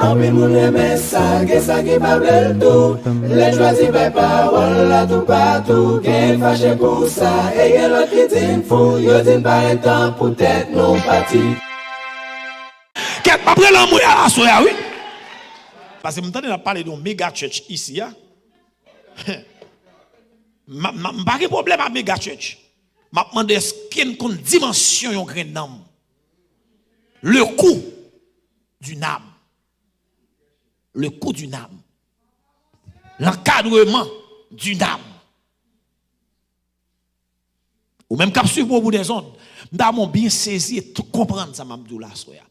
En pile moun aime ça, que ça qui pas le tout. Les choisis par parole là tout partout. Qu'elle fâché pour ça, et y'en l'autre qui dit fou. Yo dit pas temps pour tête non parti. Qu'est-ce que après l'amour à la soya, oui? Parce que je m'entends parler d'un méga church ici. Je n'ai pas de problème avec méga church. Je me demande est-ce qu'il y a une dimension de grain d'âme. Le coût d'une âme. Le coût d'une âme. L'encadrement d'une âme. Ou même cap suivre au bout des ondes. Nous bien saisi et tout comprendre ça, Mamdou la soya.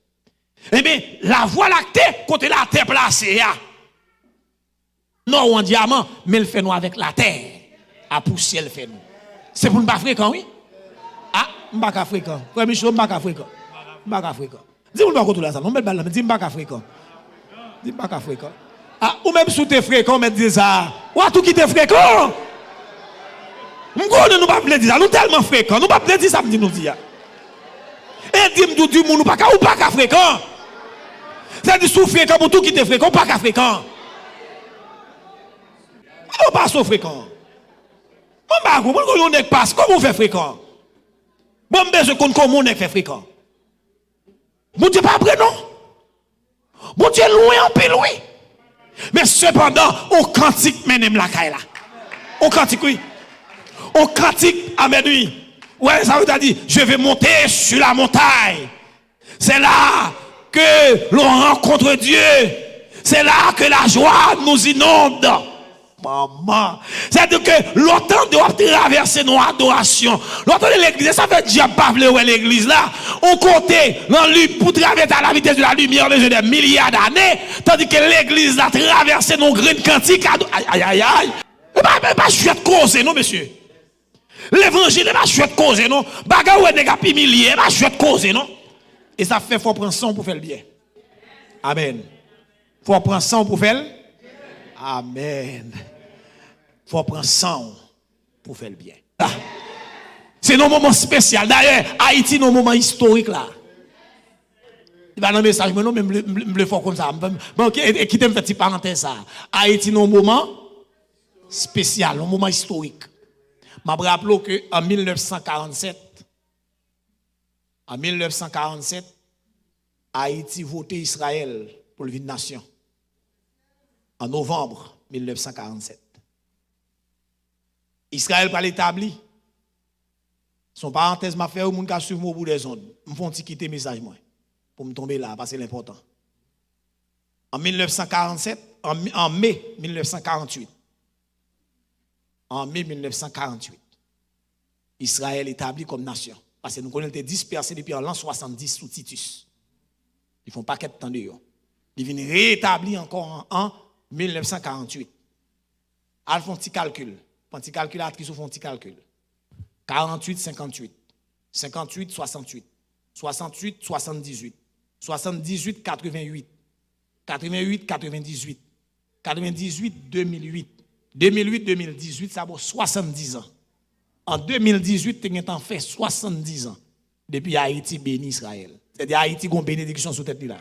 Eh bien, la voie lactée, côté la terre placée, non, en diamant, mais le fait nous avec la terre. À poussière, le fait nous. C'est pour ne pas fréquent, oui? Ah, je ne suis pas fréquent. Premier chose, je ne suis pas fréquent. Je ne suis pas fréquent. Dis-moi pas là, ça. Non, mais dis-moi pas fréquent. Dis-moi pas fréquent. Ah, ou même sous tes fréquents, mais dis ça. Ou à tout qui t'es fréquent. Nous ne pas dire ça. Nous tellement fréquents. Nous ne pas dire ça, nous dire. Et dis-moi, du monde, ou pas fréquent. C'est-à-dire, sous fréquent, pour tout qui t'es fréquent, pas fréquent. On pas so fréquent. On n'est pas comment on fait fréquent. Bon, besoin qu'on comment on fait fréquent. Bon Dieu pas après non. Bon Dieu loin en peu loin. Mais cependant, au cantique menem la caille là. Au cantique oui. Au cantique amen oui. Ouais, ça veut dire je vais monter sur la montagne. C'est là que l'on rencontre Dieu. C'est là que la joie nous inonde. Maman, c'est-à-dire que l'autant doit traverser nos adorations. L'autant de l'église, ça fait diable pas vouloir l'église là. On comptait dans lui pour traverser à la vitesse de la lumière des milliards d'années, tandis que l'église a traversé nos graines quantiques. Aïe aïe aïe. Pas chouette cause non monsieur. L'évangile n'est pas chouette cause non. Bagarre ou n'est pas milliers, pas chouette cause non. Et ça fait faut prendre son pour faire le bien. Amen. Faut prendre son pour faire. Amen. Faut prendre sang pour faire le bien. C'est nos moments spéciaux. D'ailleurs, Haïti, nos moments historiques là. Il va dans le message, mais non, même le fort comme ça. Bon, et qui t'aime faire petite parenthèse ça. Haïti, nos moments spéciaux, nos moments historiques. Je me rappelle qu'en 1947, Haïti votait Israël pour le vie de nation. En novembre 1947. Israël pas l'établi. Son parenthèse m'a fait au monde qui suivre au bout des ondes. Me font quitter message moi pour me tomber là parce que c'est l'important. En 1947, en mai 1948. En mai 1948. Israël établi comme nation parce que nous connaissons été dispersés depuis l'an 70 sous Titus. Ils font pas qu'être temps de eux. Ils viennent rétablir encore en 1948. Ils font un petit calcul. Un petit calculatrice font un petit calcul. 48, 58. 58, 68. 68, 78. 78, 88. 88, 98. 98, 2008. 2008, 2018, ça vaut 70 ans. En 2018, tu as fait 70 ans depuis Haïti béni Israël. C'est-à-dire Haïti a une bénédiction sous tête là.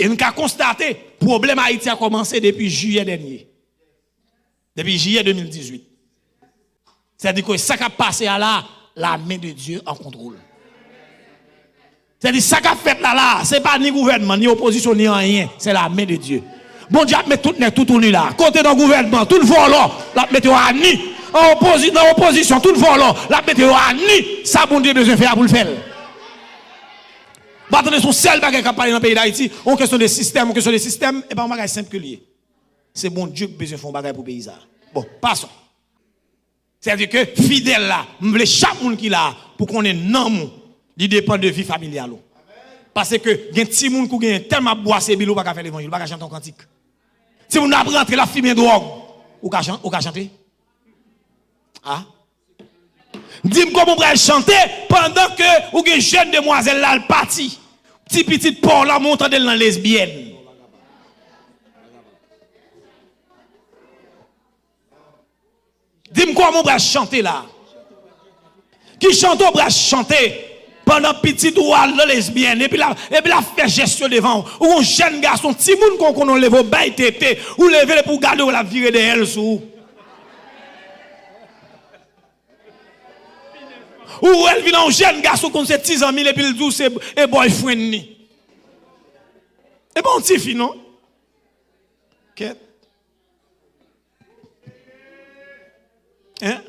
Et nous avons constaté, le problème Haïti a commencé depuis juillet dernier. Depuis juillet 2018. C'est-à-dire que ça qui a passé à là, la main de Dieu en contrôle. C'est-à-dire que ça qui a fait là, ce n'est pas ni gouvernement, ni opposition, ni rien. C'est la main de Dieu. Bon Dieu, met tout tourné là. Côté dans le gouvernement, tout le volant, la mettez à ni. Dans l'opposition, tout le volant, la mettez à ni. Ça, bon Dieu, besoin de faire pour le faire. Attendez, son seul bagage qui a parlé dans le pays d'Haïti, on question de système, et pas un bagage simple que lié. C'est bon Dieu qui a besoin de faire un bagage pour le pays. Bon, passons. C'est-à-dire que fidèle là, je veux chaque monde qui là, pour qu'on ait non moun, il dépend de vie familiale. Parce que il y a un petit monde qui a tellement boire ces bilous, pas faire l'évangile, pas chanter un cantique. Si vous n'avez pas rentré la fumée de drogue, ou qu'à chanter? Ah? Dis-moi comment on va chanter pendant que ou une jeune demoiselle là le parti. Petit port là monte dans la lesbienne. Dis-moi comment on va chanter là. Qui chante on va chanter pendant petit ou à la lesbienne, et puis la fait gestion devant, ou un jeune garçon, petit moun qu'on lève au bail tété, ou lever pour garder ou la virer de elle sous. Ou elle vient un jeune garçon qu'on sait 10 ans, et puis le douce et boyfriend ni. Et bon, petit fille, non? Hein?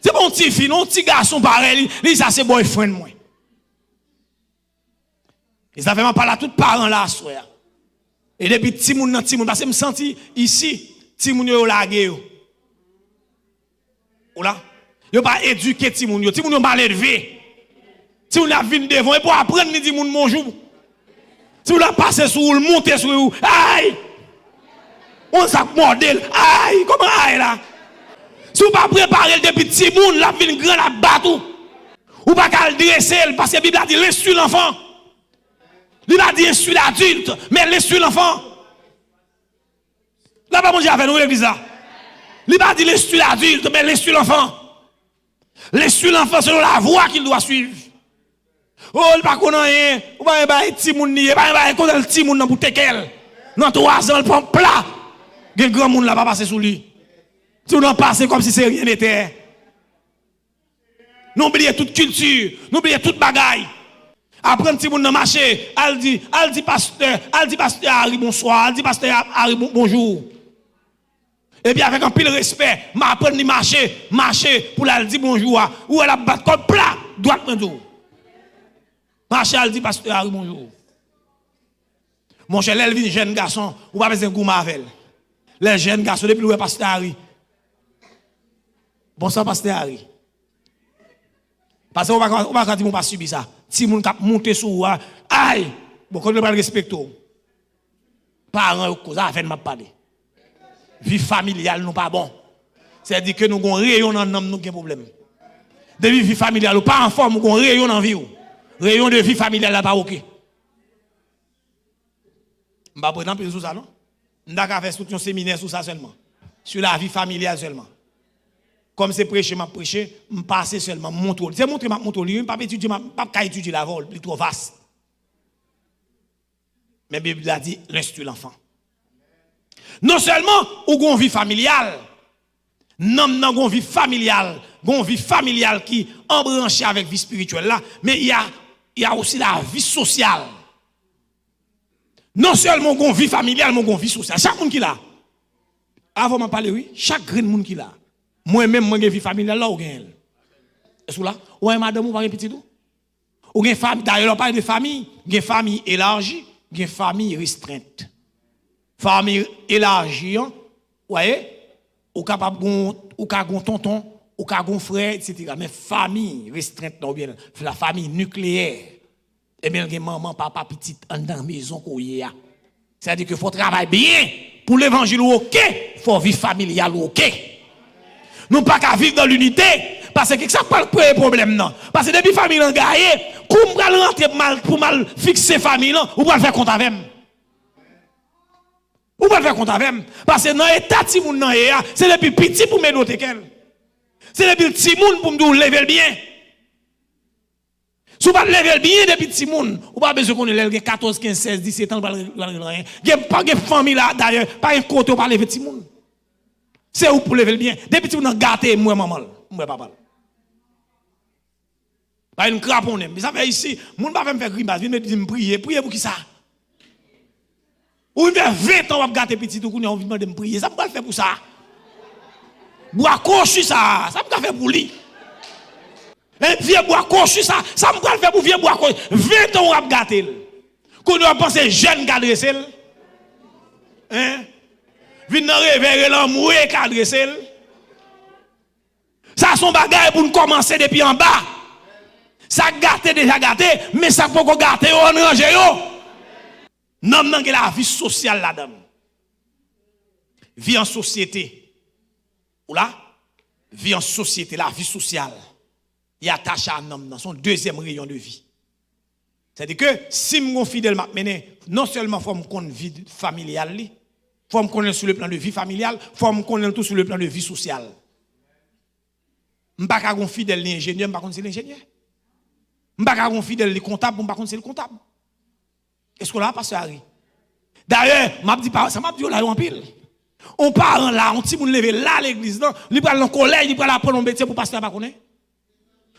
C'est bon, petit fille, non? Petit garçon pareil, lui, ça c'est boyfriend, moi. Ils avaient parlé à tous les parents là, soir. Et depuis petit moun, parce que je me senti ici, petit moun yo lagué yo. Ou là? Yo pas éduqué petit moun yo mal élevé. Petit moun la vinn devant et pour apprendre ni dit moun bonjour. Petit moun la passer sur ou monter sur ou. Aïe! On s'ac modèle. Aïe, comment aïe là? Si vous pas préparer depuis petit moun, la vinn grand la battu. Ou pas qu'à le dresser parce que la Bible a dit l'instruire l'enfant. Il a dit instruire l'adulte, mais l'instruire l'enfant. Là pas manger avec nous l'église là. Il a dit l'instruire l'adulte, mais l'instruire l'enfant. L'instruire l'enfant selon la voie qu'il doit suivre. Oh, il pas connaît rien. Ou pas un petit moun ni, pas un connaît le petit moun pour tekel. Dans 3 ans, il prend plat. Il grand moun là pas passer sous lui. Si on en passe comme si c'est rien n'était. N'oubliez toute culture, n'oubliez toute bagaille. Après un petit monde dans le marché, elle dit pasteur Harry bonsoir, elle dit pasteur Harry bonjour. Et puis avec un pile respect, m'apprend de marcher pour elle dire bonjour ou elle a battu comme plat, droite prendre. Marcher elle dit pasteur Harry bonjour. Mon cher Elvin jeune garçon, ou pas besoin de goûter avec elle. Les jeunes garçons depuis le pasteur Harry. Bonsoir pasteur Harry. Parce qu'on va dire qu'on pas subir ça. Si moun k'ap monter sur ou aïe, bon quand on pas respecter. Parents cause avec m'a parler. Vie familiale non pas bon. C'est-à-dire que nous gon rayon dans nom nous gen problème. De vie familiale pas en forme gon rayon dans vie ou. Rayon de vie familiale là pas OK. M'pa prendre plus sur ça non. M'da ka faire un séminaire sur ça seulement. Sur la vie familiale seulement. Comme c'est prêcher, m'a prêché, m'a passer seulement mon tour. C'est montrer m'a mon tour, pas étudier, pas étudier la vol, il est trop vaste. Mais la Bible a dit l'instruire l'enfant. Non seulement ou gon vie familiale, non gon vie familiale, qui embranché avec vie spirituelle là, mais il y a aussi la vie sociale. Non seulement gon vie familiale, mais gon vie sociale. Chaque monde qui l'a. Avant m'en parler oui, chaque grand monde qui l'a. Moi-même, moi, j'ai une vie familiale là ou gagne. Est-ce que là? Ouais, madame, ou pas un petit tout? Ou une famille, d'ailleurs, on parle de famille, une famille élargie, une famille restreinte. Famille élargie, vous voyez? Ou capable ou gon tonton, ou gon frère, etc. Mais famille restreinte, non bien, la famille nucléaire. Et bien, maman, papa, petite, dans la maison qu'on y a. C'est-à-dire qu'il faut travailler bien pour l'évangile, ok? Il faut vivre familial, ok? Nous pas qu'à vivre dans l'unité parce que ça pas le problème non parce que depuis famille en gaillé comme pral rentrer mal pour mal fixer famille non ou pas faire compte avec ou pas faire compte avec parce que dans état ti moun nan c'est depuis petit pour me noter qu'elle c'est depuis petit moun pour me lever bien si vous pas lever bien depuis petit moun ou pas besoin qu'on ait 14 15 16 17 ans pas rien il y a pas de famille là d'ailleurs pas un côté pour lever petit moun. C'est où pour lever le bien. Depuis que vous avez gâté, moi, maman, moi, papa. Pas une craponne. Mais ça fait ici, mon papa me fait grimace, il me dit me prier. Prier pour qui ça? Ou il fait 20 ans, on va gâter petit, tout, on va me prier. Ça me va le faire pour ça. Bois cochu ça, ça me va faire pour lui. Un vieux bois cochu ça me va le faire pour vieux bois cochu. 20 ans, on va gâter. Qu'on doit penser jeune cadré. Hein? Vin nan réveiller l'amour et cadresser. Ça son bagage pour nous commencer depuis en bas. Ça gâté déjà gâté, mais ça peut qu'on gâter on range yo. Non nan que la vie sociale là-dedans. Vie en société. Ou là, vie en société, la vie sociale. Il attache à un homme dans son deuxième rayon de vie. C'est-à-dire que si mon fidèle m'a mené, non seulement faut me connaître vie familiale, faut me connaître sur le plan de vie familiale, faut me connaître tout sur le plan de vie sociale. Je ne suis pas un fidèle ni ingénieur, je ne suis pas l'ingénieur. M'pa un fidèle les comptable, m'pa contre c'est le comptable. Est-ce que là pasteur Harry? D'ailleurs, m'a dit ça m'a dit là en pile. On parent là, on petit moun lever là l'église là, il pral dans collège, il pral apprendre un métier pour pasteur pas connaît.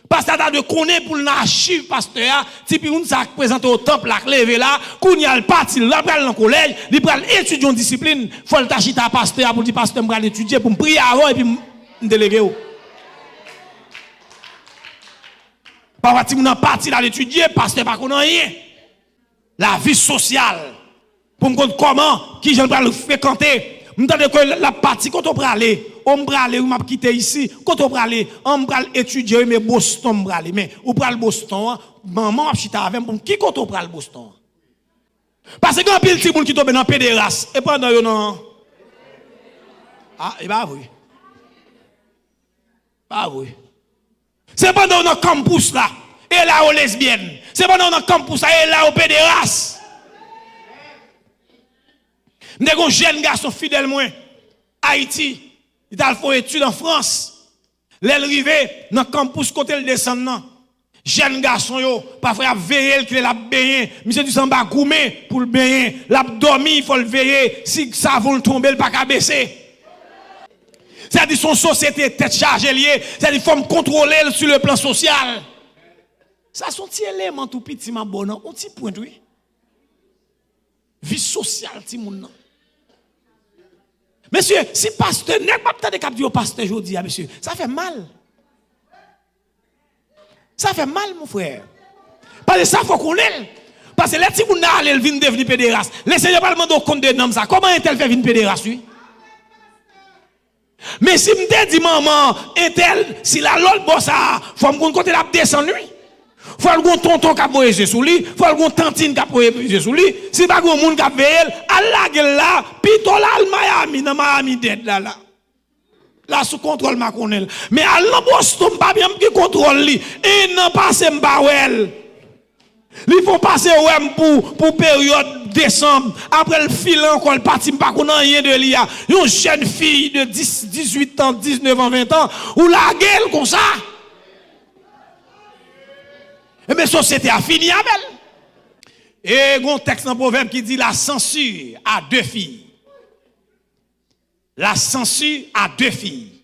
Pasteur a de connaître pour l'archive pasteur, type on ça présenter au temple là lever là, qu'on y a le parti là pral dans collège, il pral étudier en discipline, faut le tachita pasteur pour dire pasteur m'pral étudier pour me prier avant et puis me déléguer. Pas ti moun parti là l'étudier, pasteur pas connaît rien. La vie sociale pour me comprendre comment qui j'en pral fréquenter. M'entendez que la partie quand on aller, on aller ou m'a quitté ici, quand on aller, on pral étudier mais Boston m'aller mais ou pral Boston, maman a chita avec pour qui quand on pral Boston. Parce que grand pile ti moun qui tombe dans pédéras et pendant yo non. Ah, et bah oui. Pas oui. C'est pendant on campus là et là aux lesbiennes. C'est pendant on campus là et là aux pédéras. M'de gon jeune garçon fidèle moi Haïti, il a fait étude en France. L'elle rivé dans campus côté le descendant. Jeune garçon yo, parfois veiller qu'il la baigner, monsieur du samba goumé pour le baigner, l'a dormi, il faut le veiller, si ça va le tomber, il pas qu'à baisser. C'est-à-dire son société tête chargée liée, c'est-à-dire faut me contrôler sur le plan social. Ça sont petit élément tout petit ma bonne, on petit point oui. Vie sociale ti moun nan. Monsieur, si pasteur n'est pas peut-être cap dire pasteur jodi monsieur, ça fait mal. Ça fait mal mon frère. Parce que ça faut qu'on ait. Parce que les petits moun nan aller vinn devenir pédéraste. Le Seigneur pas demander compte de nom ça. Comment est-elle fait venir pédéraste lui? Mais si me dit maman, est-elle si la l'autre boss ça, faut me côté la descendre lui. Faut le tonton qui a posé sous lui, faut le tantine qui a posé sous lui. Si pas grand monde qui a veillé, à la gueule là, pito là Miami dans Miami dead là. Là sous contrôle Maconel. Mais à l'Boston pas bien qui contrôle lui. Et non passer m'bawel. Ils font passer ouais pour période décembre. Après le fil encore le parti pas qu'on rien de l'IA. Une jeune fille de 10, 18 ans, 19 ans, 20 ans ou la gueule comme ça. Et mais société a fini avec elle. Et il y a un texte dans le proverbe qui dit la censure a deux filles. La censure a deux filles.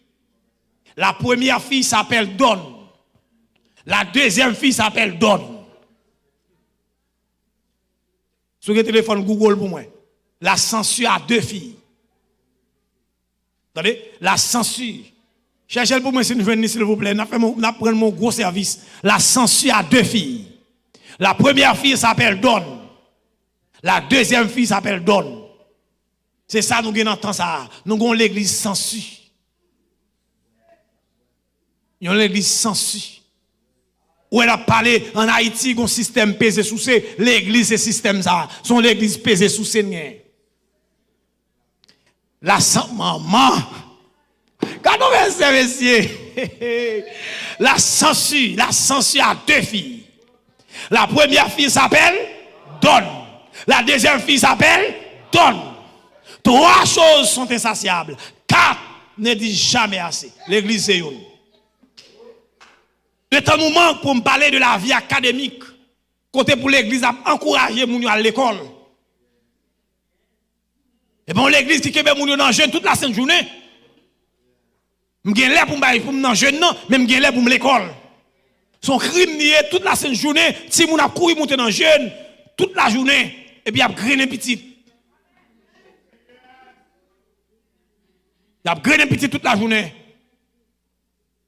La première fille s'appelle Donne. La deuxième fille s'appelle Donne. Sur le téléphone Google pour moi. La censure a deux filles. Attendez, la censure. Cherchez pour moi si nous venons s'il vous plaît. Nous prenons mon gros service. La censure a deux filles. La première fille s'appelle Donne. La deuxième fille s'appelle Donne. C'est ça nous avons ça. Nous avons l'église censure. Nous avons l'église censure. Où elle a parlé en Haïti, un système pesé sous c'est l'église c'est système ça. Son l'église pesé sous c'est. La maman. Quand on veut ça, messieurs, la censure a deux filles. La première fille s'appelle Donne. La deuxième fille s'appelle Donne. Trois choses sont insatiables. Quatre ne disent jamais assez. L'église c'est une. Le temps nous manque pour me parler de la vie académique. Côté pour l'église a encouragé moun yo à l'école. Et bon l'église qui kebe moun yo dans jeune toute la sainte journée. M'gen l'air pour me dans jeune non, mais m'gen l'air pour l'école. Son crime nié toute la sainte journée, si moun a couru monter dans jeune toute la journée et puis a griner petit. Il a griner petit toute la journée.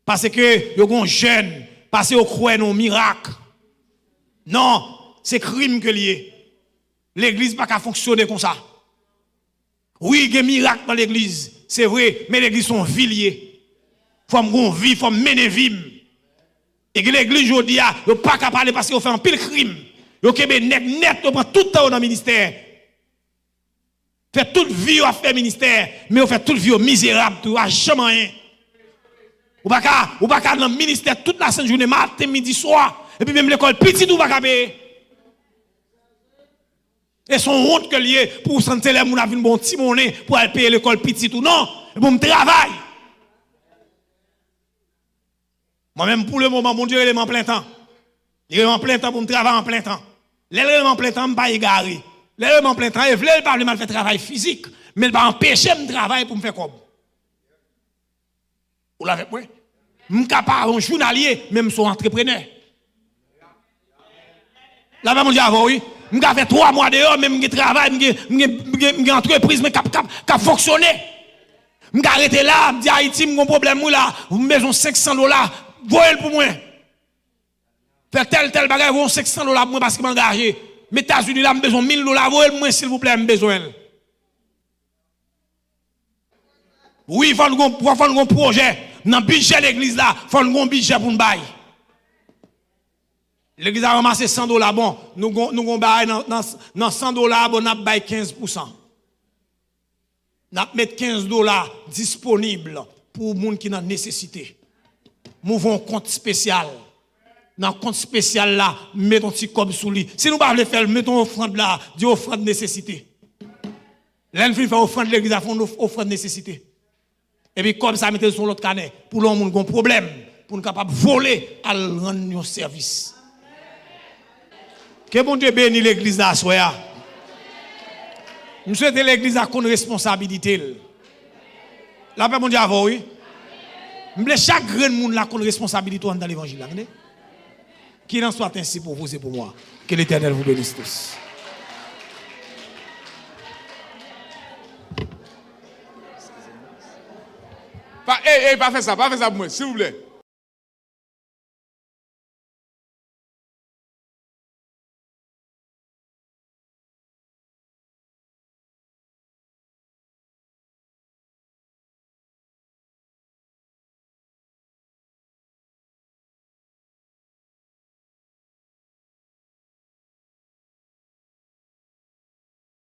Parce que yo gon jeune parce au croit non miracle. Non, c'est crime que lié. L'église pas qu'à fonctionner comme ça. Oui, il y a miracle dans l'église, c'est vrai, mais l'église sont viliers. Faut qu'on vie, faut mener vie. Et que l'église aujourd'hui a pas qu'à parler parce qu'on fait un pile crime. Yo kebe net prend tout le temps dans le ministère. Fait toute vie à faire ministère, mais on fait toute vie au misérable, tout à jamais rien. Ou pas qu'à dans le ministère toute la sainte journée, matin, midi, soir, et puis même l'école petit ou pas qu'à payer. Et son honte que lié pour sentir les moun a vu un bon petit monnaie pour aller payer l'école petit ou non, et pour me travailler. Moi-même pour le moment, mon Dieu, il est en plein temps. Il est en plein temps pour me travailler en plein temps. L'élève en plein temps, je ne pas égaré. L'élève en plein temps, il ne pas mal faire travail physique, mais il va empêcher de travailler pour me faire comme. Vous l'avez moi? Je suis capable un journalier, même son entrepreneur. Là, je dis oui. Je fait 3 mois dehors, même je travaille, je une entreprise, mais qui fonctionne. Je vais arrêter là, je dis Haïti, j'ai un problème là, vous me besoin $500, voyez pour moi. Faire tel bagage, vous $500 pour moi parce que je m'engage. Mais États-Unis là, j'ai besoin $1000, voyez moi s'il vous plaît, j'ai besoin. Oui, il faut un projet. Dans le budget de l'église là, il faut un budget pour nous bailler. L'église a ramassé $100, bon, nous avons bail dans $100, bon, nous avons 15%. Nous mettre $15 disponibles pour les gens qui ont nécessité. Nous avons un compte spécial. Dans le compte spécial là, mettons un petit comme sous lui. Si nous ne pouvons pas le faire, mettons offrande là, dit offrande nécessité. L'enfant fait offrande l'église, a fait offrande nécessité. Et puis comme ça, mettez sur l'autre canet pour l'homme qui a un problème, pour nous capable de voler à rendre un service. Que bon Dieu bénisse l'église là, soya. Nous souhaitons l'église à une responsabilité. La paix, mon Dieu, avant, oui. Chaque grand monde a une responsabilité dans l'évangile. Qu'il en soit ainsi pour vous et pour moi. Que l'Éternel vous bénisse tous. Pas faire ça pour moi, s'il vous plaît.